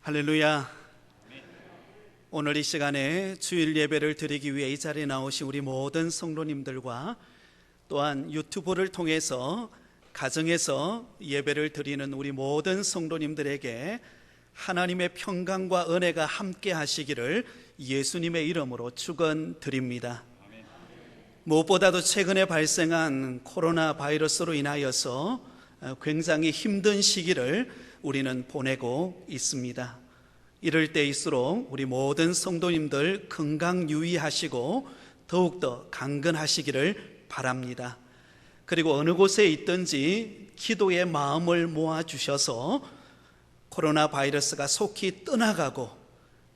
할렐루야. 오늘 이 시간에 주일 예배를 드리기 위해 이 자리에 나오신 우리 모든 성도님들과 또한 유튜브를 통해서 가정에서 예배를 드리는 우리 모든 성도님들에게 하나님의 평강과 은혜가 함께 하시기를 예수님의 이름으로 축원드립니다. 무엇보다도 최근에 발생한 코로나 바이러스로 인하여서 굉장히 힘든 시기를 우리는 보내고 있습니다. 이럴 때일수록 우리 모든 성도님들 건강 유의하시고 더욱더 강건하시기를 바랍니다. 그리고 어느 곳에 있든지 기도의 마음을 모아주셔서 코로나 바이러스가 속히 떠나가고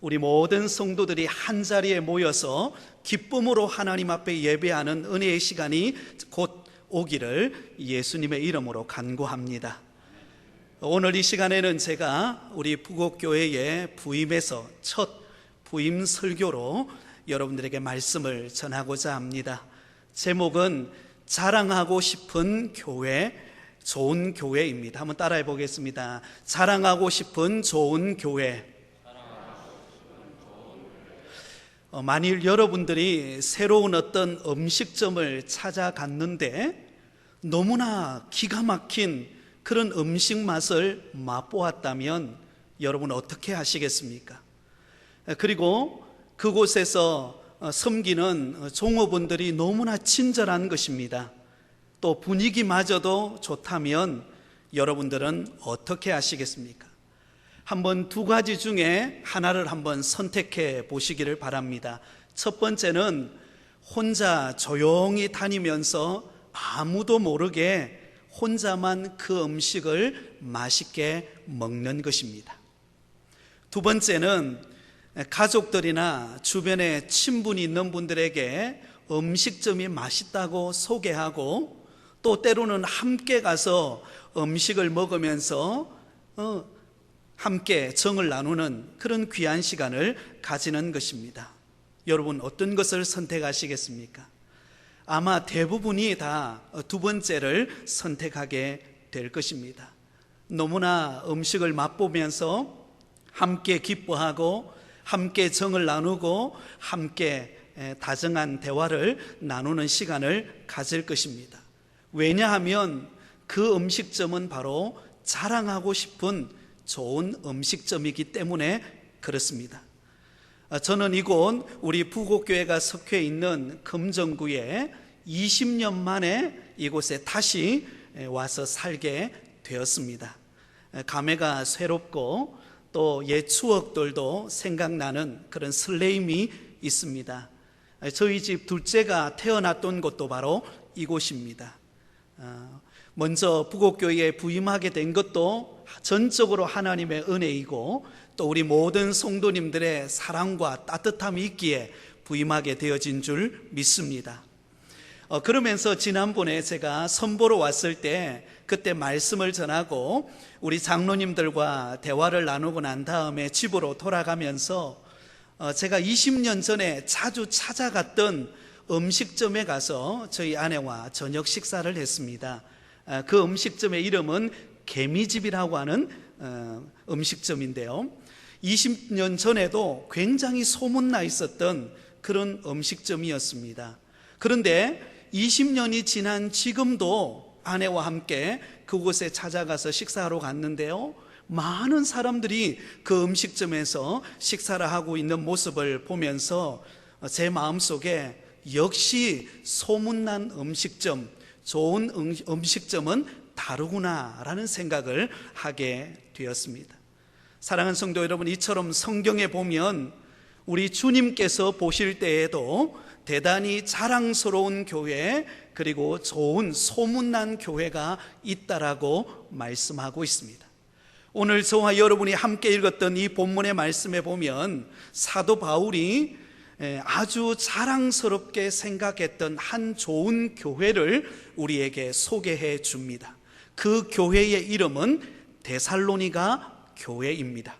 우리 모든 성도들이 한자리에 모여서 기쁨으로 하나님 앞에 예배하는 은혜의 시간이 곧 오기를 예수님의 이름으로 간구합니다. 오늘 이 시간에는 제가 우리 부곡교회의 부임에서 첫 부임 설교로 여러분들에게 말씀을 전하고자 합니다. 제목은 자랑하고 싶은 교회, 좋은 교회입니다. 한번 따라해 보겠습니다. 자랑하고 싶은 좋은 교회. 만일 여러분들이 새로운 어떤 음식점을 찾아갔는데 너무나 기가 막힌 그런 음식 맛을 맛보았다면 여러분 어떻게 하시겠습니까? 그리고 그곳에서 섬기는 종업원들이 너무나 친절한 것입니다. 또 분위기마저도 좋다면 여러분들은 어떻게 하시겠습니까? 한번 두 가지 중에 하나를 한번 선택해 보시기를 바랍니다. 첫 번째는 혼자 조용히 다니면서 아무도 모르게 혼자만 그 음식을 맛있게 먹는 것입니다. 두 번째는 가족들이나 주변에 친분이 있는 분들에게 음식점이 맛있다고 소개하고 또 때로는 함께 가서 음식을 먹으면서 함께 정을 나누는 그런 귀한 시간을 가지는 것입니다. 여러분 어떤 것을 선택하시겠습니까? 아마 대부분이 다 두 번째를 선택하게 될 것입니다. 너무나 음식을 맛보면서 함께 기뻐하고 함께 정을 나누고 함께 다정한 대화를 나누는 시간을 가질 것입니다. 왜냐하면 그 음식점은 바로 자랑하고 싶은 좋은 음식점이기 때문에 그렇습니다. 저는 이곳 우리 부곡교회가 속해 있는 금정구에 20년 만에 이곳에 다시 와서 살게 되었습니다. 감회가 새롭고 또 옛 추억들도 생각나는 그런 설레임이 있습니다. 저희 집 둘째가 태어났던 곳도 바로 이곳입니다. 먼저 부곡교회에 부임하게 된 것도 전적으로 하나님의 은혜이고 또 우리 모든 성도님들의 사랑과 따뜻함이 있기에 부임하게 되어진 줄 믿습니다. 그러면서 지난번에 제가 선보러 왔을 때 그때 말씀을 전하고 우리 장로님들과 대화를 나누고 난 다음에 집으로 돌아가면서 제가 20년 전에 자주 찾아갔던 음식점에 가서 저희 아내와 저녁 식사를 했습니다. 그 음식점의 이름은 개미집이라고 하는 음식점인데요, 20년 전에도 굉장히 소문나 있었던 그런 음식점이었습니다. 그런데 20년이 지난 지금도 아내와 함께 그곳에 찾아가서 식사하러 갔는데요, 많은 사람들이 그 음식점에서 식사를 하고 있는 모습을 보면서 제 마음속에 역시 소문난 음식점, 좋은 음식점은 다르구나라는 생각을 하게 되었습니다. 사랑하는 성도 여러분, 이처럼 성경에 보면 우리 주님께서 보실 때에도 대단히 자랑스러운 교회 그리고 좋은 소문난 교회가 있다라고 말씀하고 있습니다. 오늘 저와 여러분이 함께 읽었던 이 본문의 말씀에 보면 사도 바울이 아주 자랑스럽게 생각했던 한 좋은 교회를 우리에게 소개해 줍니다. 그 교회의 이름은 데살로니가 교회입니다.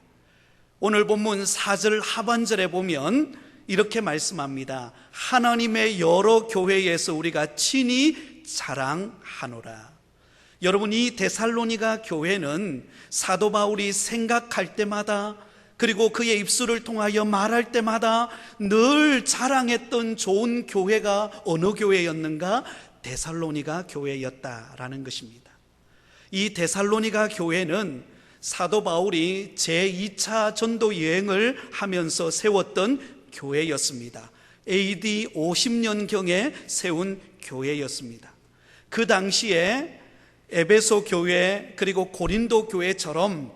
오늘 본문 4절 하반절에 보면 이렇게 말씀합니다. 하나님의 여러 교회에서 우리가 친히 자랑하노라. 여러분, 이 데살로니가 교회는 사도 바울이 생각할 때마다 그리고 그의 입술을 통하여 말할 때마다 늘 자랑했던 좋은 교회가 어느 교회였는가? 데살로니가 교회였다라는 것입니다. 이 데살로니가 교회는 사도 바울이 제2차 전도 여행을 하면서 세웠던 교회였습니다. AD 50년경에 세운 교회였습니다. 그 당시에 에베소 교회 그리고 고린도 교회처럼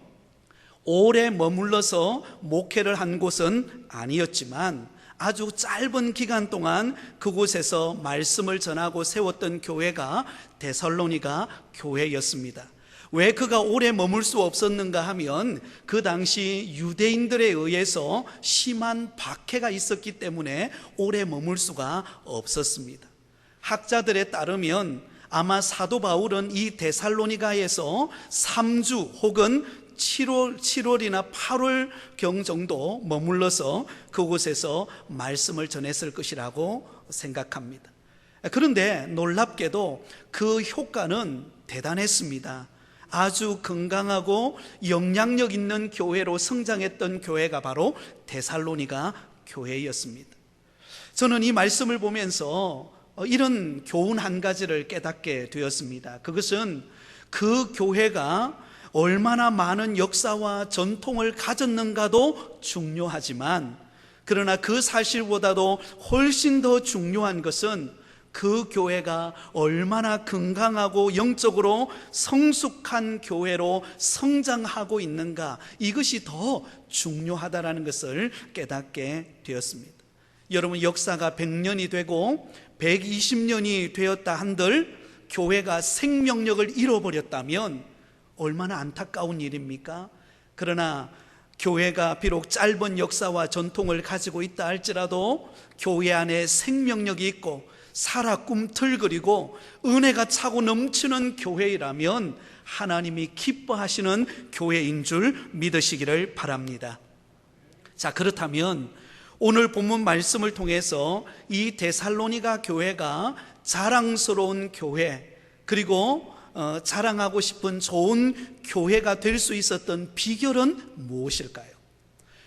오래 머물러서 목회를 한 곳은 아니었지만 아주 짧은 기간 동안 그곳에서 말씀을 전하고 세웠던 교회가 데살로니가 교회였습니다. 왜 그가 오래 머물 수 없었는가 하면 그 당시 유대인들에 의해서 심한 박해가 있었기 때문에 오래 머물 수가 없었습니다. 학자들에 따르면 아마 사도 바울은 이 데살로니가에서 3주 혹은 7월이나 8월경 정도 머물러서 그곳에서 말씀을 전했을 것이라고 생각합니다. 그런데 놀랍게도 그 효과는 대단했습니다. 아주 건강하고 영향력 있는 교회로 성장했던 교회가 바로 데살로니가 교회였습니다. 저는 이 말씀을 보면서 이런 교훈 한 가지를 깨닫게 되었습니다. 그것은 그 교회가 얼마나 많은 역사와 전통을 가졌는가도 중요하지만, 그러나 그 사실보다도 훨씬 더 중요한 것은 그 교회가 얼마나 건강하고 영적으로 성숙한 교회로 성장하고 있는가, 이것이 더 중요하다는 것을 깨닫게 되었습니다. 여러분, 역사가 100년이 되고 120년이 되었다 한들 교회가 생명력을 잃어버렸다면 얼마나 안타까운 일입니까? 그러나 교회가 비록 짧은 역사와 전통을 가지고 있다 할지라도 교회 안에 생명력이 있고 살아 꿈틀거리고 은혜가 차고 넘치는 교회이라면 하나님이 기뻐하시는 교회인 줄 믿으시기를 바랍니다. 자, 그렇다면 오늘 본문 말씀을 통해서 이 데살로니가 교회가 자랑스러운 교회, 그리고 자랑하고 싶은 좋은 교회가 될 수 있었던 비결은 무엇일까요?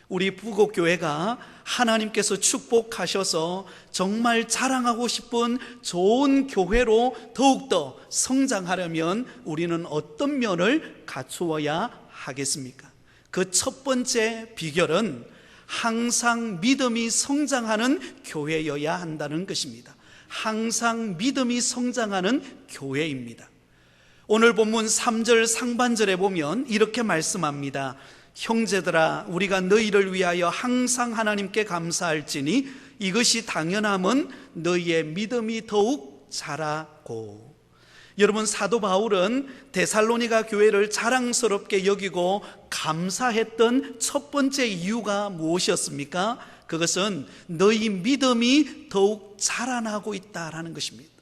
우리 부곡교회가 하나님께서 축복하셔서 정말 자랑하고 싶은 좋은 교회로 더욱더 성장하려면 우리는 어떤 면을 갖추어야 하겠습니까? 그 첫 번째 비결은 항상 믿음이 성장하는 교회여야 한다는 것입니다. 항상 믿음이 성장하는 교회입니다. 오늘 본문 3절 상반절에 보면 이렇게 말씀합니다. 형제들아, 우리가 너희를 위하여 항상 하나님께 감사할지니 이것이 당연함은 너희의 믿음이 더욱 자라고. 여러분, 사도 바울은 데살로니가 교회를 자랑스럽게 여기고 감사했던 첫 번째 이유가 무엇이었습니까? 그것은 너희 믿음이 더욱 자라나고 있다라는 것입니다.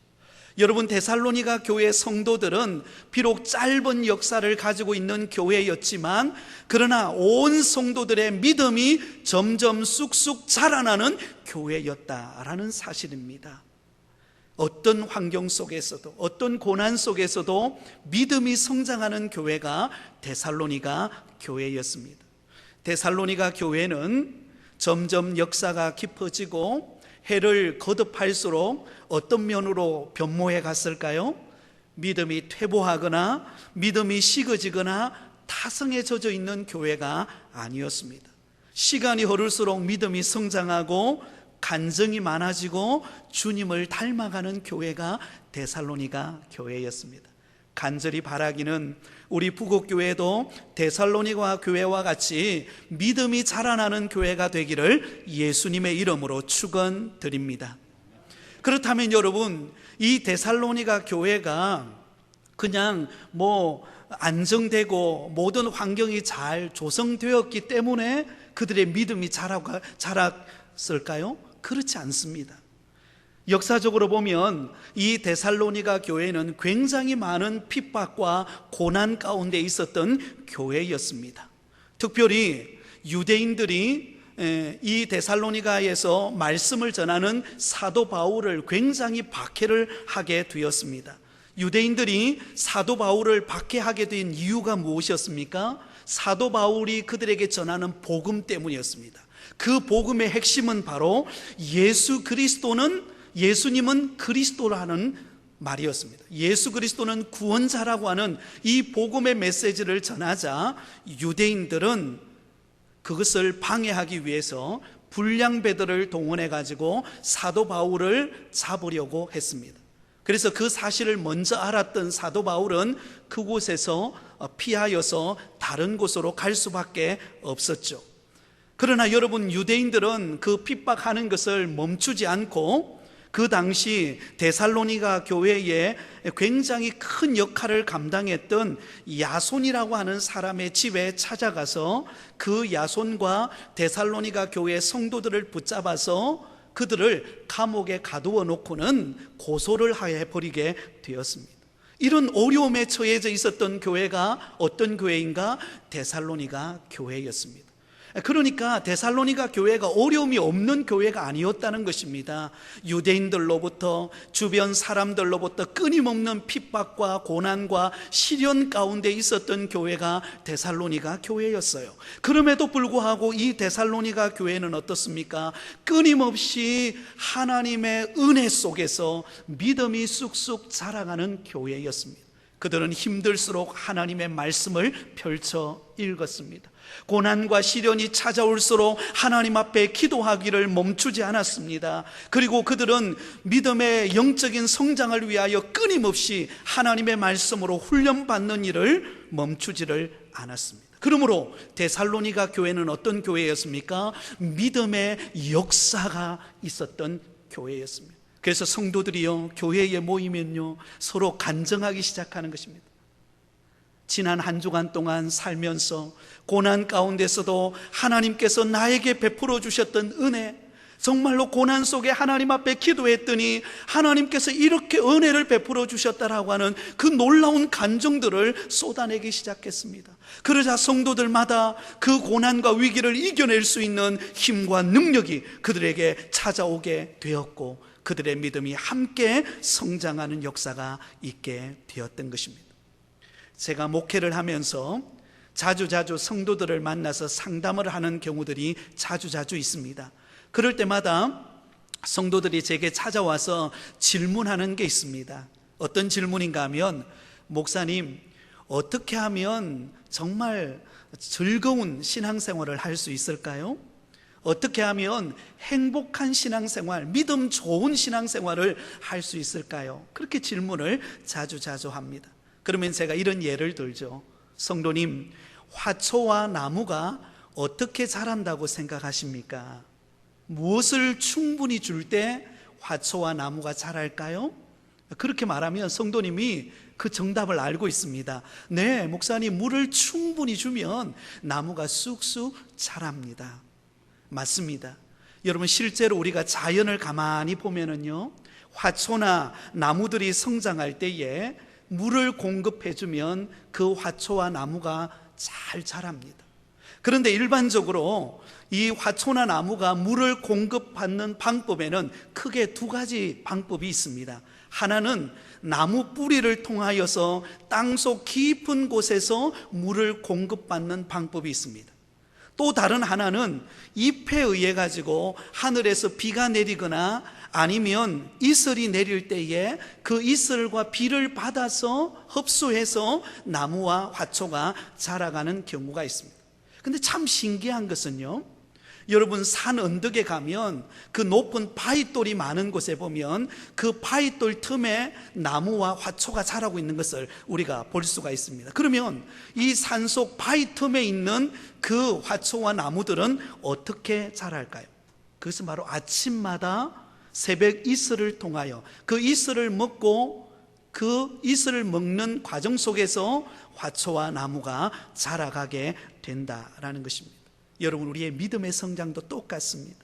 여러분, 데살로니가 교회 성도들은 비록 짧은 역사를 가지고 있는 교회였지만, 그러나 온 성도들의 믿음이 점점 쑥쑥 자라나는 교회였다라는 사실입니다. 어떤 환경 속에서도, 어떤 고난 속에서도 믿음이 성장하는 교회가 데살로니가 교회였습니다. 데살로니가 교회는 점점 역사가 깊어지고 해를 거듭할수록 어떤 면으로 변모해 갔을까요? 믿음이 퇴보하거나 믿음이 식어지거나 타성에 젖어 있는 교회가 아니었습니다. 시간이 흐를수록 믿음이 성장하고 간증이 많아지고 주님을 닮아가는 교회가 데살로니가 교회였습니다. 간절히 바라기는 우리 부곡교회도 데살로니가 교회와 같이 믿음이 자라나는 교회가 되기를 예수님의 이름으로 축원드립니다. 그렇다면 여러분, 이 데살로니가 교회가 그냥 안정되고 모든 환경이 잘 조성되었기 때문에 그들의 믿음이 자랐을까요? 그렇지 않습니다. 역사적으로 보면 이 데살로니가 교회는 굉장히 많은 핍박과 고난 가운데 있었던 교회였습니다. 특별히 유대인들이 이 데살로니가에서 말씀을 전하는 사도 바울을 굉장히 박해를 하게 되었습니다. 유대인들이 사도 바울을 박해하게 된 이유가 무엇이었습니까? 사도 바울이 그들에게 전하는 복음 때문이었습니다. 그 복음의 핵심은 바로 예수님은 그리스도라는 말이었습니다. 예수 그리스도는 구원자라고 하는 이 복음의 메시지를 전하자 유대인들은 그것을 방해하기 위해서 불량배들을 동원해 가지고 사도 바울을 잡으려고 했습니다. 그래서 그 사실을 먼저 알았던 사도 바울은 그곳에서 피하여서 다른 곳으로 갈 수밖에 없었죠. 그러나 여러분, 유대인들은 그 핍박하는 것을 멈추지 않고 그 당시 데살로니가 교회에 굉장히 큰 역할을 감당했던 야손이라고 하는 사람의 집에 찾아가서 그 야손과 데살로니가 교회 성도들을 붙잡아서 그들을 감옥에 가두어 놓고는 고소를 해버리게 되었습니다. 이런 어려움에 처해져 있었던 교회가 어떤 교회인가? 데살로니가 교회였습니다. 그러니까 데살로니가 교회가 어려움이 없는 교회가 아니었다는 것입니다. 유대인들로부터, 주변 사람들로부터 끊임없는 핍박과 고난과 시련 가운데 있었던 교회가 데살로니가 교회였어요. 그럼에도 불구하고 이 데살로니가 교회는 어떻습니까? 끊임없이 하나님의 은혜 속에서 믿음이 쑥쑥 자라가는 교회였습니다. 그들은 힘들수록 하나님의 말씀을 펼쳐 읽었습니다. 고난과 시련이 찾아올수록 하나님 앞에 기도하기를 멈추지 않았습니다. 그리고 그들은 믿음의 영적인 성장을 위하여 끊임없이 하나님의 말씀으로 훈련받는 일을 멈추지를 않았습니다. 그러므로 데살로니가 교회는 어떤 교회였습니까? 믿음의 역사가 있었던 교회였습니다. 그래서 성도들이요, 교회에 모이면요, 서로 간증하기 시작하는 것입니다. 지난 한 주간 동안 살면서 고난 가운데서도 하나님께서 나에게 베풀어 주셨던 은혜, 정말로 고난 속에 하나님 앞에 기도했더니 하나님께서 이렇게 은혜를 베풀어 주셨다라고 하는 그 놀라운 감정들을 쏟아내기 시작했습니다. 그러자 성도들마다 그 고난과 위기를 이겨낼 수 있는 힘과 능력이 그들에게 찾아오게 되었고, 그들의 믿음이 함께 성장하는 역사가 있게 되었던 것입니다. 제가 목회를 하면서 자주자주 성도들을 만나서 상담을 하는 경우들이 자주자주 있습니다. 그럴 때마다 성도들이 제게 찾아와서 질문하는 게 있습니다. 어떤 질문인가 하면, 목사님, 어떻게 하면 정말 즐거운 신앙생활을 할 수 있을까요? 어떻게 하면 행복한 신앙생활, 믿음 좋은 신앙생활을 할 수 있을까요? 그렇게 질문을 자주자주 합니다. 그러면 제가 이런 예를 들죠. 성도님, 화초와 나무가 어떻게 자란다고 생각하십니까? 무엇을 충분히 줄 때 화초와 나무가 자랄까요? 그렇게 말하면 성도님이 그 정답을 알고 있습니다. 네, 목사님, 물을 충분히 주면 나무가 쑥쑥 자랍니다. 맞습니다. 여러분, 실제로 우리가 자연을 가만히 보면은요, 화초나 나무들이 성장할 때에 물을 공급해주면 그 화초와 나무가 잘 자랍니다. 그런데 일반적으로 이 화초나 나무가 물을 공급받는 방법에는 크게 두 가지 방법이 있습니다. 하나는 나무 뿌리를 통하여서 땅속 깊은 곳에서 물을 공급받는 방법이 있습니다. 또 다른 하나는 잎에 의해 가지고 하늘에서 비가 내리거나 아니면 이슬이 내릴 때에 그 이슬과 비를 받아서 흡수해서 나무와 화초가 자라가는 경우가 있습니다. 근데 참 신기한 것은요, 여러분, 산 언덕에 가면 그 높은 바위돌이 많은 곳에 보면 그 바위돌 틈에 나무와 화초가 자라고 있는 것을 우리가 볼 수가 있습니다. 그러면 이 산속 바위 틈에 있는 그 화초와 나무들은 어떻게 자랄까요? 그것은 바로 아침마다 새벽 이슬을 통하여 그 이슬을 먹고 그 이슬을 먹는 과정 속에서 화초와 나무가 자라가게 된다라는 것입니다. 여러분, 우리의 믿음의 성장도 똑같습니다.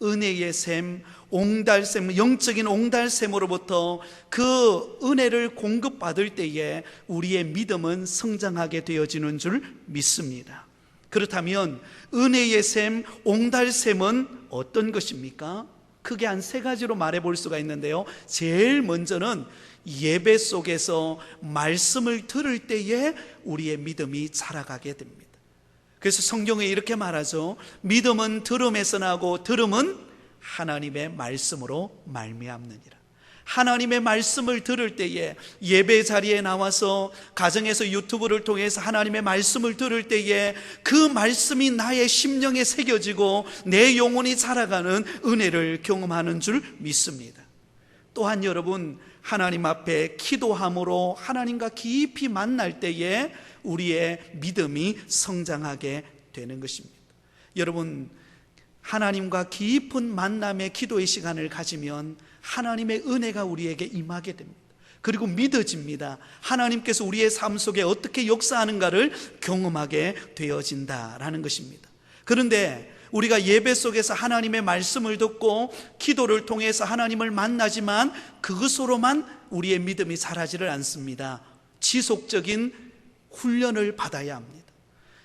은혜의 샘, 옹달샘, 영적인 옹달샘으로부터 그 은혜를 공급받을 때에 우리의 믿음은 성장하게 되어지는 줄 믿습니다. 그렇다면 은혜의 샘, 옹달샘은 어떤 것입니까? 크게 한 세 가지로 말해 볼 수가 있는데요, 제일 먼저는 예배 속에서 말씀을 들을 때에 우리의 믿음이 자라가게 됩니다. 그래서 성경에 이렇게 말하죠. 믿음은 들음에서 나고 들음은 하나님의 말씀으로 말미암느니라. 하나님의 말씀을 들을 때에, 예배 자리에 나와서 가정에서 유튜브를 통해서 하나님의 말씀을 들을 때에 그 말씀이 나의 심령에 새겨지고 내 영혼이 자라가는 은혜를 경험하는 줄 믿습니다. 또한 여러분, 하나님 앞에 기도함으로 하나님과 깊이 만날 때에 우리의 믿음이 성장하게 되는 것입니다. 여러분, 하나님과 깊은 만남의 기도의 시간을 가지면 하나님의 은혜가 우리에게 임하게 됩니다. 그리고 믿어집니다. 하나님께서 우리의 삶 속에 어떻게 역사하는가를 경험하게 되어진다라는 것입니다. 그런데 우리가 예배 속에서 하나님의 말씀을 듣고 기도를 통해서 하나님을 만나지만 그것으로만 우리의 믿음이 자라지를 않습니다. 지속적인 훈련을 받아야 합니다.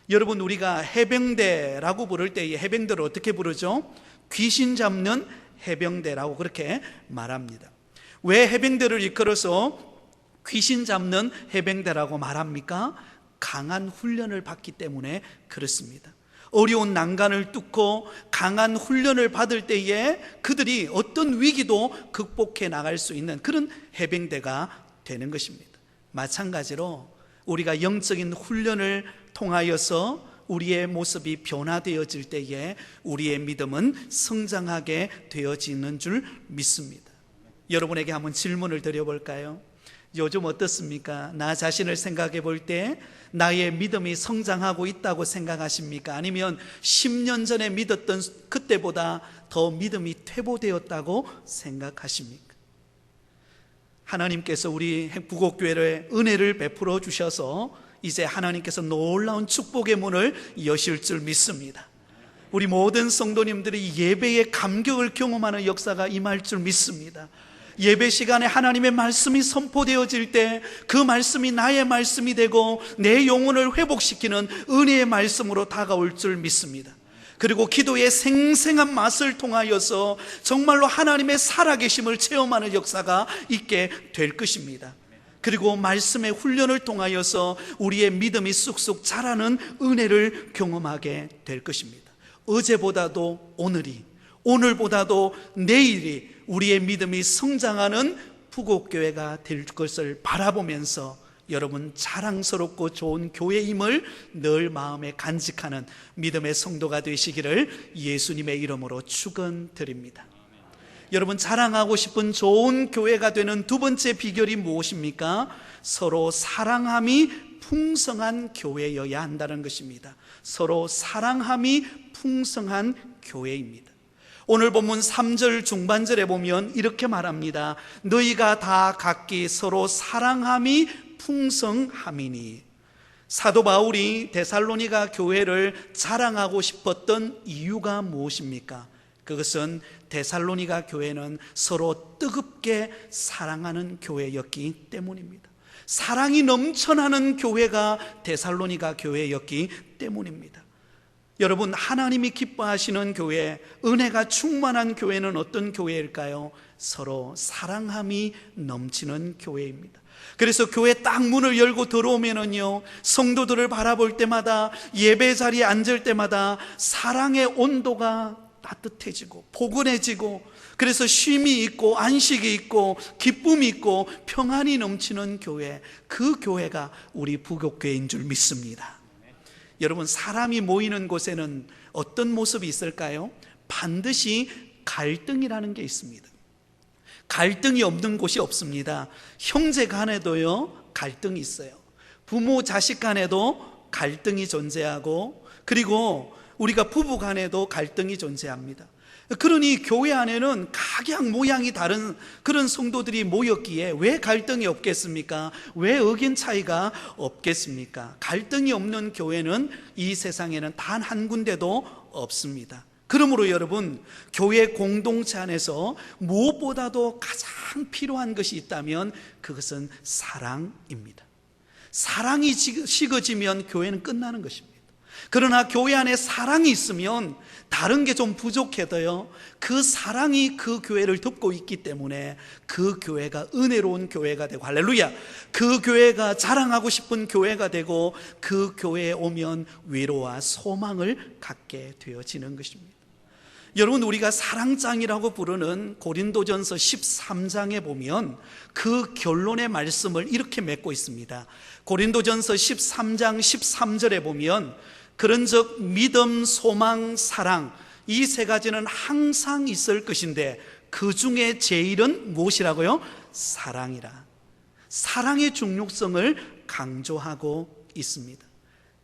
여러분, 우리가 해병대라고 부를 때에 해병대를 어떻게 부르죠? 귀신 잡는 해병대라고 그렇게 말합니다. 왜 해병대를 이끌어서 귀신 잡는 해병대라고 말합니까? 강한 훈련을 받기 때문에 그렇습니다. 어려운 난간을 뚫고 강한 훈련을 받을 때에 그들이 어떤 위기도 극복해 나갈 수 있는 그런 해병대가 되는 것입니다. 마찬가지로 우리가 영적인 훈련을 통하여서 우리의 모습이 변화되어질 때에 우리의 믿음은 성장하게 되어지는 줄 믿습니다. 여러분에게 한번 질문을 드려볼까요? 요즘 어떻습니까? 나 자신을 생각해 볼 때 나의 믿음이 성장하고 있다고 생각하십니까? 아니면 10년 전에 믿었던 그때보다 더 믿음이 퇴보되었다고 생각하십니까? 하나님께서 우리 부곡교회에 은혜를 베풀어 주셔서 이제 하나님께서 놀라운 축복의 문을 여실 줄 믿습니다. 우리 모든 성도님들이 예배의 감격을 경험하는 역사가 임할 줄 믿습니다. 예배 시간에 하나님의 말씀이 선포되어질 때 그 말씀이 나의 말씀이 되고 내 영혼을 회복시키는 은혜의 말씀으로 다가올 줄 믿습니다. 그리고 기도의 생생한 맛을 통하여서 정말로 하나님의 살아계심을 체험하는 역사가 있게 될 것입니다. 그리고 말씀의 훈련을 통하여서 우리의 믿음이 쑥쑥 자라는 은혜를 경험하게 될 것입니다. 어제보다도 오늘이, 오늘보다도 내일이 우리의 믿음이 성장하는 부곡교회가 될 것을 바라보면서 여러분, 자랑스럽고 좋은 교회임을 늘 마음에 간직하는 믿음의 성도가 되시기를 예수님의 이름으로 축원드립니다. 여러분, 자랑하고 싶은 좋은 교회가 되는 두 번째 비결이 무엇입니까? 서로 사랑함이 풍성한 교회여야 한다는 것입니다. 서로 사랑함이 풍성한 교회입니다. 오늘 본문 3절 중반절에 보면 이렇게 말합니다. 너희가 다 각기 서로 사랑함이 풍성함이니. 사도 바울이 데살로니가 교회를 자랑하고 싶었던 이유가 무엇입니까? 그것은 데살로니가 교회는 서로 뜨겁게 사랑하는 교회였기 때문입니다. 사랑이 넘쳐나는 교회가 데살로니가 교회였기 때문입니다. 여러분, 하나님이 기뻐하시는 교회, 은혜가 충만한 교회는 어떤 교회일까요? 서로 사랑함이 넘치는 교회입니다. 그래서 교회 딱 문을 열고 들어오면은요, 성도들을 바라볼 때마다, 예배 자리에 앉을 때마다 사랑의 온도가 따뜻해지고 포근해지고, 그래서 쉼이 있고 안식이 있고 기쁨이 있고 평안이 넘치는 교회, 그 교회가 우리 부곡교회인 줄 믿습니다. 여러분, 사람이 모이는 곳에는 어떤 모습이 있을까요? 반드시 갈등이라는 게 있습니다. 갈등이 없는 곳이 없습니다. 형제 간에도요, 갈등이 있어요. 부모 자식 간에도 갈등이 존재하고, 그리고 우리가 부부 간에도 갈등이 존재합니다. 그러니 교회 안에는 각양 모양이 다른 그런 성도들이 모였기에 왜 갈등이 없겠습니까? 왜 의견 차이가 없겠습니까? 갈등이 없는 교회는 이 세상에는 단 한 군데도 없습니다. 그러므로 여러분, 교회 공동체 안에서 무엇보다도 가장 필요한 것이 있다면 그것은 사랑입니다. 사랑이 식어지면 교회는 끝나는 것입니다. 그러나 교회 안에 사랑이 있으면 다른 게 좀 부족해도요, 그 사랑이 그 교회를 덮고 있기 때문에 그 교회가 은혜로운 교회가 되고, 할렐루야, 그 교회가 자랑하고 싶은 교회가 되고, 그 교회에 오면 위로와 소망을 갖게 되어지는 것입니다. 여러분, 우리가 사랑장이라고 부르는 고린도전서 13장에 보면 그 결론의 말씀을 이렇게 맺고 있습니다. 고린도전서 13장 13절에 보면 그런즉 믿음, 소망, 사랑, 이 세 가지는 항상 있을 것인데 그 중에 제일은 무엇이라고요? 사랑이라. 사랑의 중요성을 강조하고 있습니다.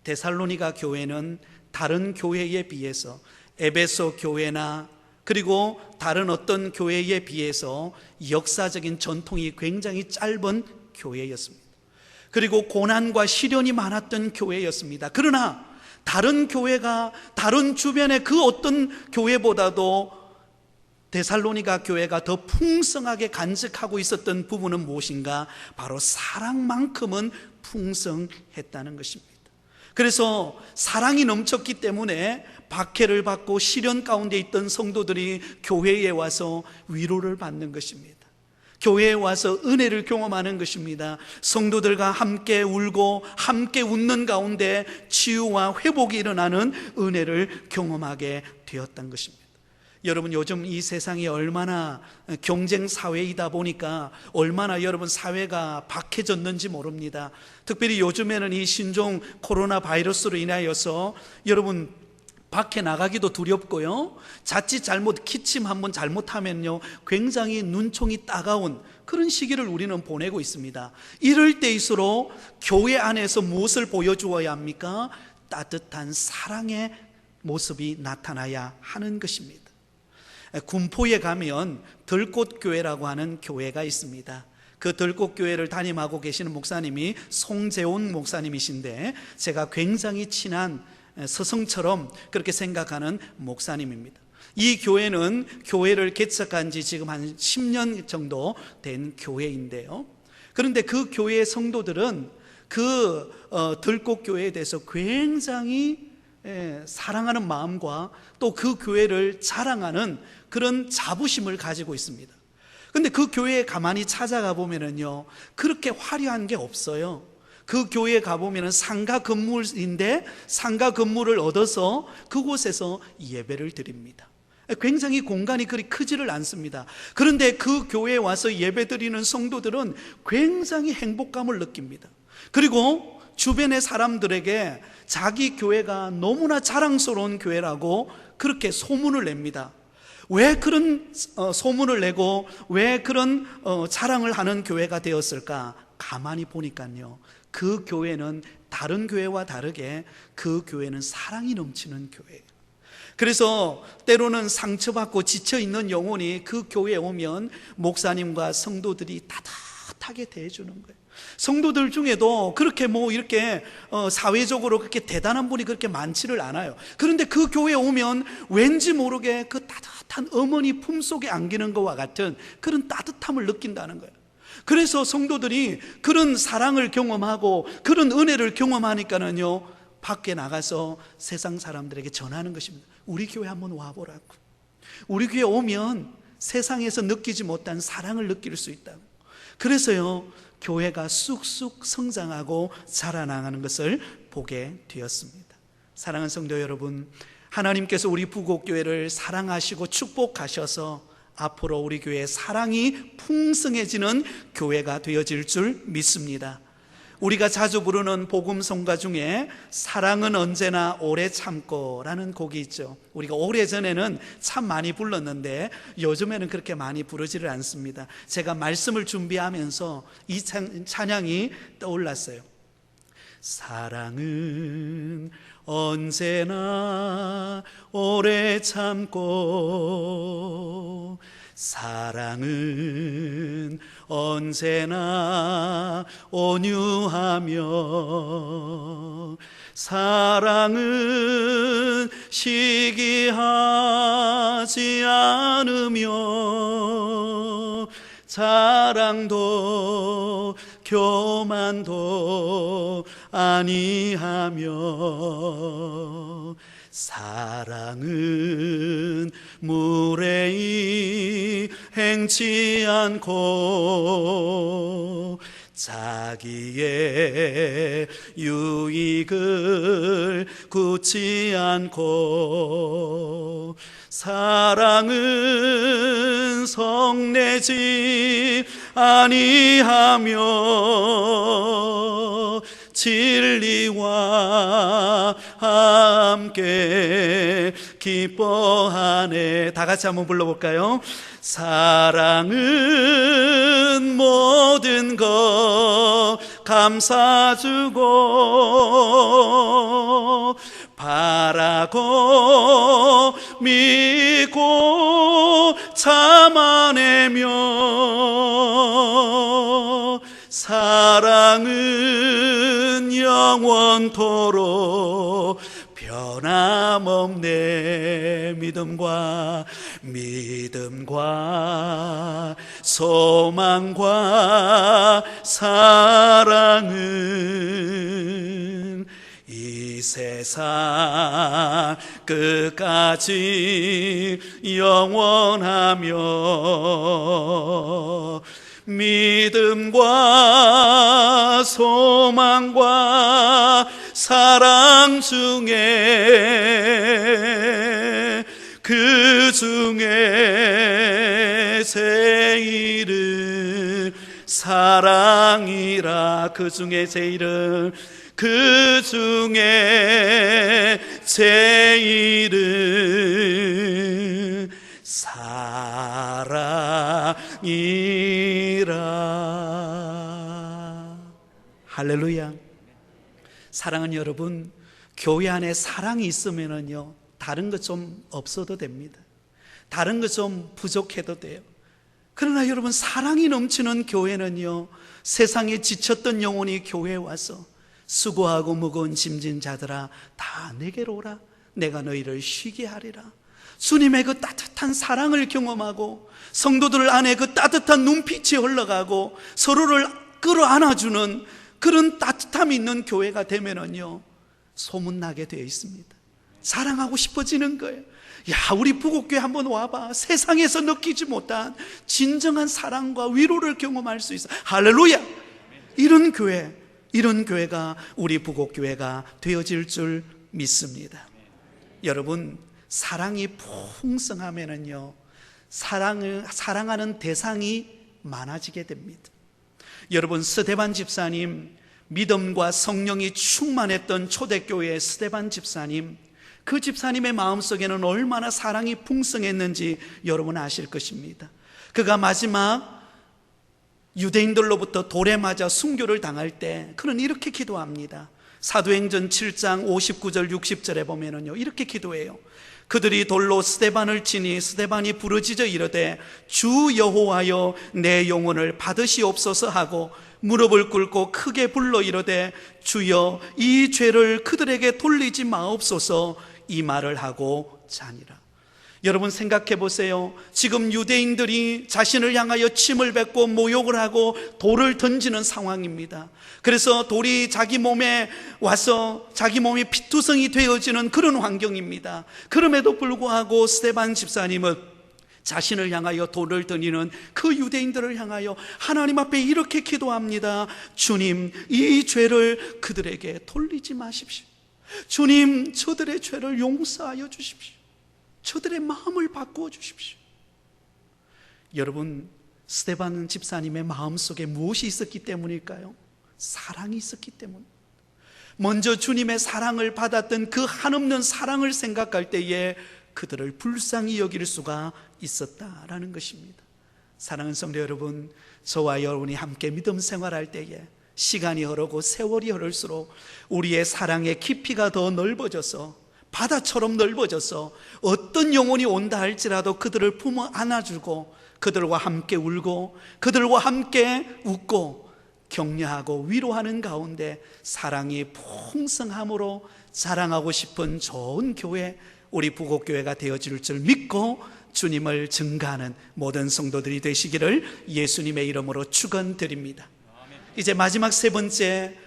데살로니가 교회는 다른 교회에 비해서, 에베소 교회나 그리고 다른 어떤 교회에 비해서 역사적인 전통이 굉장히 짧은 교회였습니다. 그리고 고난과 시련이 많았던 교회였습니다. 그러나 다른 교회가, 다른 주변의 그 어떤 교회보다도 데살로니가 교회가 더 풍성하게 간직하고 있었던 부분은 무엇인가? 바로 사랑만큼은 풍성했다는 것입니다. 그래서 사랑이 넘쳤기 때문에 박해를 받고 시련 가운데 있던 성도들이 교회에 와서 위로를 받는 것입니다. 교회에 와서 은혜를 경험하는 것입니다. 성도들과 함께 울고 함께 웃는 가운데 치유와 회복이 일어나는 은혜를 경험하게 되었던 것입니다. 여러분, 요즘 이 세상이 얼마나 경쟁 사회이다 보니까 얼마나 여러분 사회가 박해졌는지 모릅니다. 특별히 요즘에는 이 신종 코로나 바이러스로 인하여서 여러분 밖에 나가기도 두렵고요, 자칫 잘못 기침 한번 잘못하면요 굉장히 눈총이 따가운 그런 시기를 우리는 보내고 있습니다. 이럴 때일수록 교회 안에서 무엇을 보여주어야 합니까? 따뜻한 사랑의 모습이 나타나야 하는 것입니다. 군포에 가면 들꽃교회라고 하는 교회가 있습니다. 그 들꽃교회를 담임하고 계시는 목사님이 송재훈 목사님이신데 제가 굉장히 친한 스승처럼 그렇게 생각하는 목사님입니다. 이 교회는 교회를 개척한 지 지금 한 10년 정도 된 교회인데요, 그런데 그 교회의 성도들은 그 들꽃교회에 대해서 굉장히 사랑하는 마음과 또 그 교회를 자랑하는 그런 자부심을 가지고 있습니다. 그런데 그 교회에 가만히 찾아가 보면은요 그렇게 화려한 게 없어요. 그 교회에 가보면 상가 건물인데 상가 건물을 얻어서 그곳에서 예배를 드립니다. 굉장히 공간이 그리 크지를 않습니다. 그런데 그 교회에 와서 예배 드리는 성도들은 굉장히 행복감을 느낍니다. 그리고 주변의 사람들에게 자기 교회가 너무나 자랑스러운 교회라고 그렇게 소문을 냅니다. 왜 그런 소문을 내고 왜 그런 자랑을 하는 교회가 되었을까? 가만히 보니까요 그 교회는 다른 교회와 다르게 그 교회는 사랑이 넘치는 교회예요. 그래서 때로는 상처받고 지쳐있는 영혼이 그 교회에 오면 목사님과 성도들이 따뜻하게 대해주는 거예요. 성도들 중에도 그렇게 이렇게 사회적으로 그렇게 대단한 분이 그렇게 많지를 않아요. 그런데 그 교회에 오면 왠지 모르게 그 따뜻한 어머니 품속에 안기는 것과 같은 그런 따뜻함을 느낀다는 거예요. 그래서 성도들이 그런 사랑을 경험하고 그런 은혜를 경험하니까는요 밖에 나가서 세상 사람들에게 전하는 것입니다. 우리 교회 한번 와보라고. 우리 교회 오면 세상에서 느끼지 못한 사랑을 느낄 수 있다고. 그래서요 교회가 쑥쑥 성장하고 자라나가는 것을 보게 되었습니다. 사랑하는 성도 여러분, 하나님께서 우리 부곡교회를 사랑하시고 축복하셔서 앞으로 우리 교회의 사랑이 풍성해지는 교회가 되어질 줄 믿습니다. 우리가 자주 부르는 복음성가 중에 사랑은 언제나 오래 참고 라는 곡이 있죠. 우리가 오래전에는 참 많이 불렀는데 요즘에는 그렇게 많이 부르지를 않습니다. 제가 말씀을 준비하면서 이 찬양이 떠올랐어요. 사랑은 언제나 오래 참고 사랑은 언제나 온유하며 사랑은 시기하지 않으며 자랑도 교만도 아니하며 사랑은 무례히 행치 않고 자기의 유익을 굳지 않고 사랑은 성내지 아니하며 진리와 함께 기뻐하네. 다 같이 한번 불러볼까요? 사랑은 모든 것 감사주고 바라고 믿고 참아내며 사랑은 영원토록 변함없네. 믿음과 소망과 사랑은 이 세상 끝까지 영원하며 믿음과 소망과 사랑 중에 그 중에 제일은 사랑이라. 그 중에 제일은 사랑이라. 할렐루야. 사랑은 여러분, 교회 안에 사랑이 있으면은요, 다른 것 좀 없어도 됩니다. 다른 것 좀 부족해도 돼요. 그러나 여러분, 사랑이 넘치는 교회는요, 세상에 지쳤던 영혼이 교회에 와서 수고하고 무거운 짐진 자들아 다 내게로 오라, 내가 너희를 쉬게 하리라. 주님의 그 따뜻한 사랑을 경험하고 성도들 안에 그 따뜻한 눈빛이 흘러가고 서로를 끌어안아주는 그런 따뜻함이 있는 교회가 되면은요, 소문나게 되어 있습니다. 사랑하고 싶어지는 거예요. 야, 우리 부곡교회 한번 와봐. 세상에서 느끼지 못한 진정한 사랑과 위로를 경험할 수 있어. 할렐루야. 이런 교회가 우리 부곡교회가 되어질 줄 믿습니다. 여러분, 사랑이 풍성하면은요, 사랑하는 대상이 많아지게 됩니다. 여러분, 스데반 집사님, 믿음과 성령이 충만했던 초대교회의 스데반 집사님, 그 집사님의 마음속에는 얼마나 사랑이 풍성했는지 여러분 아실 것입니다. 그가 마지막 유대인들로부터 돌에 맞아 순교를 당할 때 그는 이렇게 기도합니다. 사도행전 7장 59절 60절에 보면은요, 이렇게 기도해요. 그들이 돌로 스데반을 치니 스데반이 부르짖어 이르되 주 여호와여 내 영혼을 받으시옵소서 하고 무릎을 꿇고 크게 불러 이르되 주여 이 죄를 그들에게 돌리지 마옵소서, 이 말을 하고 자니라. 여러분 생각해 보세요. 지금 유대인들이 자신을 향하여 침을 뱉고 모욕을 하고 돌을 던지는 상황입니다. 그래서 돌이 자기 몸에 와서 자기 몸이 피투성이 되어지는 그런 환경입니다. 그럼에도 불구하고 스데반 집사님은 자신을 향하여 돌을 던지는 그 유대인들을 향하여 하나님 앞에 이렇게 기도합니다. 주님, 이 죄를 그들에게 돌리지 마십시오. 주님, 저들의 죄를 용서하여 주십시오. 저들의 마음을 바꾸어 주십시오. 여러분, 스데반 집사님의 마음속에 무엇이 있었기 때문일까요? 사랑이 있었기 때문. 먼저 주님의 사랑을 받았던 그 한없는 사랑을 생각할 때에 그들을 불쌍히 여길 수가 있었다라는 것입니다. 사랑하는 성도 여러분, 저와 여러분이 함께 믿음 생활할 때에 시간이 흐르고 세월이 흐를수록 우리의 사랑의 깊이가 더 넓어져서 바다처럼 넓어져서 어떤 영혼이 온다 할지라도 그들을 품어 안아주고 그들과 함께 울고 그들과 함께 웃고 격려하고 위로하는 가운데 사랑이 풍성함으로 자랑하고 싶은 좋은 교회, 우리 부곡교회가 되어질 줄 믿고 주님을 증거하는 모든 성도들이 되시기를 예수님의 이름으로 축원드립니다. 이제 마지막 세 번째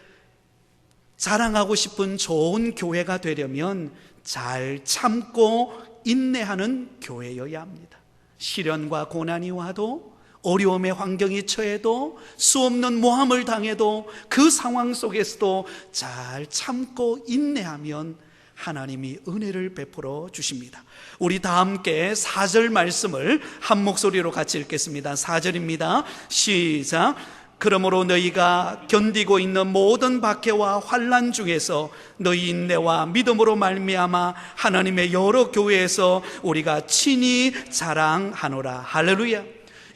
자랑하고 싶은 좋은 교회가 되려면 잘 참고 인내하는 교회여야 합니다. 시련과 고난이 와도, 어려움의 환경이 처해도, 수없는 모함을 당해도 그 상황 속에서도 잘 참고 인내하면 하나님이 은혜를 베풀어 주십니다. 우리 다 함께 4절 말씀을 한 목소리로 같이 읽겠습니다. 4절입니다. 시작. 그러므로 너희가 견디고 있는 모든 박해와 환난 중에서 너희 인내와 믿음으로 말미암아 하나님의 여러 교회에서 우리가 친히 자랑하노라. 할렐루야.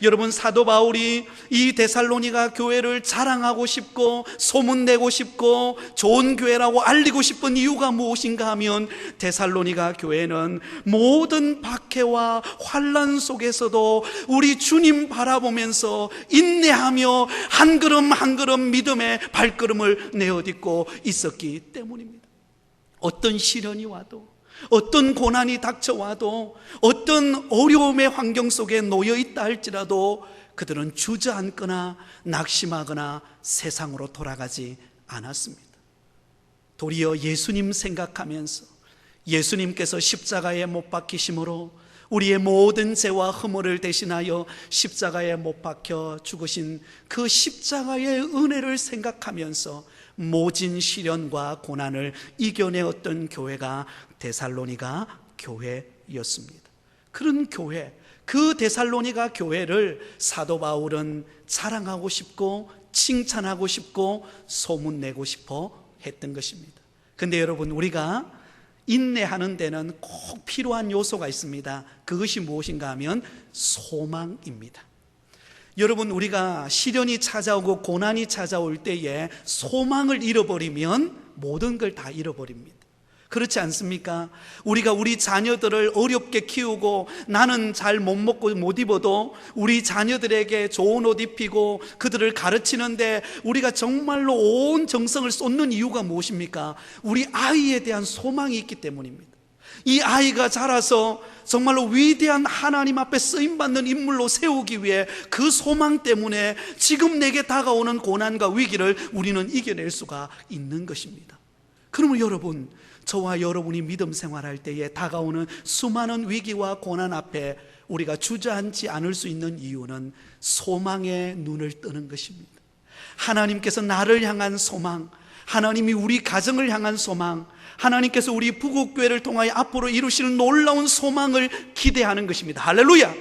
여러분, 사도 바울이 이 데살로니가 교회를 자랑하고 싶고 소문내고 싶고 좋은 교회라고 알리고 싶은 이유가 무엇인가 하면, 데살로니가 교회는 모든 박해와 환난 속에서도 우리 주님 바라보면서 인내하며 한 걸음 한 걸음 믿음의 발걸음을 내어딛고 있었기 때문입니다. 어떤 시련이 와도, 어떤 고난이 닥쳐와도, 어떤 어려움의 환경 속에 놓여있다 할지라도 그들은 주저앉거나 낙심하거나 세상으로 돌아가지 않았습니다. 도리어 예수님 생각하면서, 예수님께서 십자가에 못 박히심으로 우리의 모든 죄와 허물을 대신하여 십자가에 못 박혀 죽으신 그 십자가의 은혜를 생각하면서 모진 시련과 고난을 이겨내었던 교회가 데살로니가 교회였습니다. 그런 교회, 그 데살로니가 교회를 사도 바울은 자랑하고 싶고 칭찬하고 싶고 소문내고 싶어 했던 것입니다. 그런데 여러분, 우리가 인내하는 데는 꼭 필요한 요소가 있습니다. 그것이 무엇인가 하면 소망입니다. 여러분, 우리가 시련이 찾아오고 고난이 찾아올 때에 소망을 잃어버리면 모든 걸 다 잃어버립니다. 그렇지 않습니까? 우리가 우리 자녀들을 어렵게 키우고 나는 잘 못 먹고 못 입어도 우리 자녀들에게 좋은 옷 입히고 그들을 가르치는데 우리가 정말로 온 정성을 쏟는 이유가 무엇입니까? 우리 아이에 대한 소망이 있기 때문입니다. 이 아이가 자라서 정말로 위대한 하나님 앞에 쓰임받는 인물로 세우기 위해 그 소망 때문에 지금 내게 다가오는 고난과 위기를 우리는 이겨낼 수가 있는 것입니다. 그러면 여러분, 저와 여러분이 믿음 생활할 때에 다가오는 수많은 위기와 고난 앞에 우리가 주저앉지 않을 수 있는 이유는 소망의 눈을 뜨는 것입니다. 하나님께서 나를 향한 소망, 하나님이 우리 가정을 향한 소망, 하나님께서 우리 부국교회를 통하여 앞으로 이루시는 놀라운 소망을 기대하는 것입니다. 할렐루야!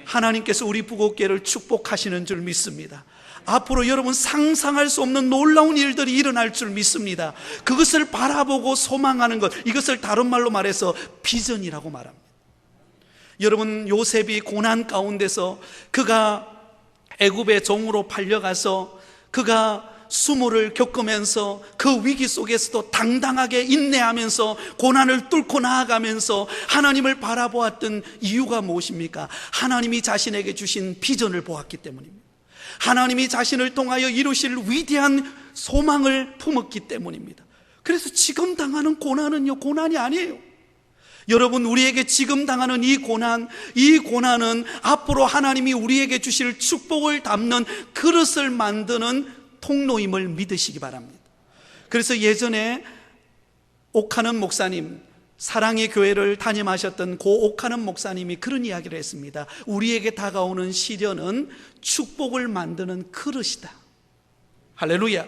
하나님께서 우리 부국교회를 축복하시는 줄 믿습니다. 앞으로 여러분 상상할 수 없는 놀라운 일들이 일어날 줄 믿습니다. 그것을 바라보고 소망하는 것, 이것을 다른 말로 말해서 비전이라고 말합니다. 여러분, 요셉이 고난 가운데서 그가 애굽의 종으로 팔려가서 그가 수모를 겪으면서 그 위기 속에서도 당당하게 인내하면서 고난을 뚫고 나아가면서 하나님을 바라보았던 이유가 무엇입니까? 하나님이 자신에게 주신 비전을 보았기 때문입니다. 하나님이 자신을 통하여 이루실 위대한 소망을 품었기 때문입니다. 그래서 지금 당하는 고난은요, 고난이 아니에요. 여러분, 우리에게 지금 당하는 이 고난은 앞으로 하나님이 우리에게 주실 축복을 담는 그릇을 만드는 통로임을 믿으시기 바랍니다. 그래서 예전에 옥하는 목사님, 사랑의 교회를 담임하셨던 고 옥하는 목사님이 그런 이야기를 했습니다. 우리에게 다가오는 시련은 축복을 만드는 그릇이다. 할렐루야.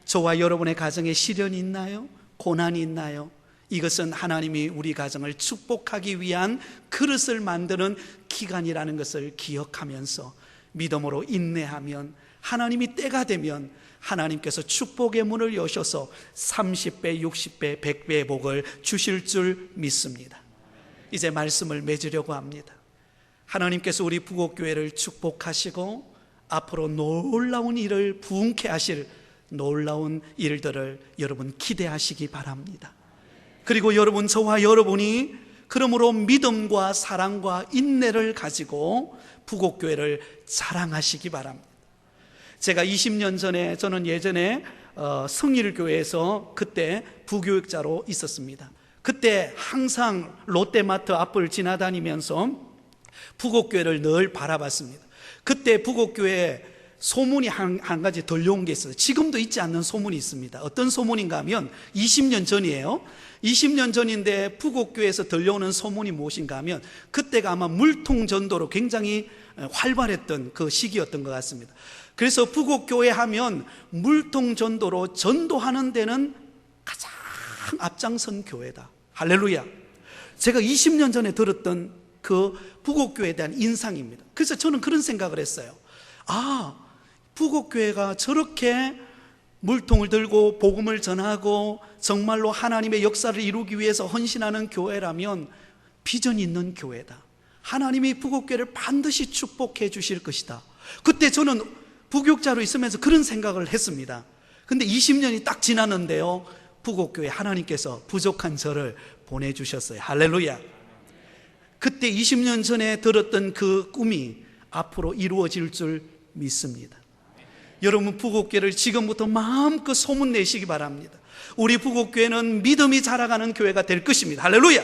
저와 여러분의 가정에 시련이 있나요? 고난이 있나요? 이것은 하나님이 우리 가정을 축복하기 위한 그릇을 만드는 기간이라는 것을 기억하면서 믿음으로 인내하면 하나님이 때가 되면 하나님께서 축복의 문을 여셔서 30배, 60배, 100배의 복을 주실 줄 믿습니다. 이제 말씀을 맺으려고 합니다. 하나님께서 우리 부곡교회를 축복하시고 앞으로 놀라운 일을 부흥케 하실 놀라운 일들을 여러분 기대하시기 바랍니다. 그리고 여러분, 저와 여러분이 그러므로 믿음과 사랑과 인내를 가지고 부곡교회를 자랑하시기 바랍니다. 제가 20년 전에, 저는 예전에 성일교회에서 그때 부교육자로 있었습니다. 그때 항상 롯데마트 앞을 지나다니면서 부곡교회를 늘 바라봤습니다. 그때 부곡교회 소문이 한 가지 들려온 게 있어요. 지금도 있지 않는 소문이 있습니다. 어떤 소문인가 하면 20년 전이에요. 20년 전인데 부곡교회에서 들려오는 소문이 무엇인가 하면 그때가 아마 물통 전도로 굉장히 활발했던 그 시기였던 것 같습니다. 그래서 부곡교회 하면 물통 전도로 전도하는 데는 가장 앞장선 교회다. 할렐루야. 제가 20년 전에 들었던 그 부곡교회에 대한 인상입니다. 그래서 저는 그런 생각을 했어요. 부곡교회가 저렇게 물통을 들고 복음을 전하고 정말로 하나님의 역사를 이루기 위해서 헌신하는 교회라면 비전이 있는 교회다. 하나님이 부곡교회를 반드시 축복해 주실 것이다. 그때 저는 부교육자로 있으면서 그런 생각을 했습니다. 근데 20년이 딱 지났는데요, 부곡교회 하나님께서 부족한 저를 보내주셨어요. 할렐루야. 그때 20년 전에 들었던 그 꿈이 앞으로 이루어질 줄 믿습니다. 여러분, 부곡교회를 지금부터 마음껏 소문내시기 바랍니다. 우리 부곡교회는 믿음이 자라가는 교회가 될 것입니다. 할렐루야.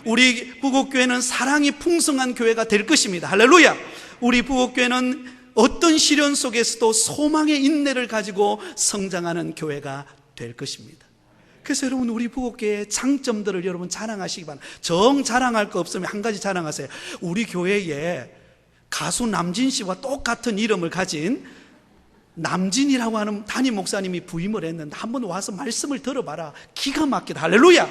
우리 부곡교회는 사랑이 풍성한 교회가 될 것입니다. 할렐루야. 우리 부곡교회는 어떤 시련 속에서도 소망의 인내를 가지고 성장하는 교회가 될 것입니다. 그래서 여러분, 우리 부곡교회의 장점들을 여러분 자랑하시기 바랍니다. 정 자랑할 거 없으면 한 가지 자랑하세요. 우리 교회에 가수 남진 씨와 똑같은 이름을 가진 남진이라고 하는 담임 목사님이 부임을 했는데 한번 와서 말씀을 들어봐라. 기가 막히다. 할렐루야.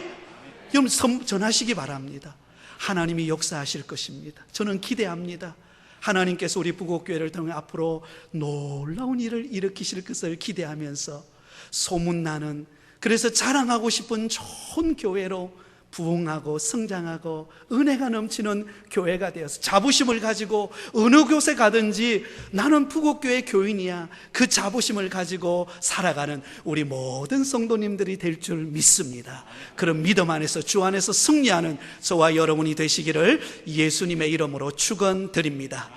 여러분, 전하시기 바랍니다. 하나님이 역사하실 것입니다. 저는 기대합니다. 하나님께서 우리 부곡교회를 통해 앞으로 놀라운 일을 일으키실 것을 기대하면서 소문나는, 그래서 자랑하고 싶은 좋은 교회로 부흥하고 성장하고 은혜가 넘치는 교회가 되어서 자부심을 가지고 어느 곳에 가든지 나는 부곡교회 교인이야, 그 자부심을 가지고 살아가는 우리 모든 성도님들이 될 줄 믿습니다. 그런 믿음 안에서, 주 안에서 승리하는 저와 여러분이 되시기를 예수님의 이름으로 축원드립니다.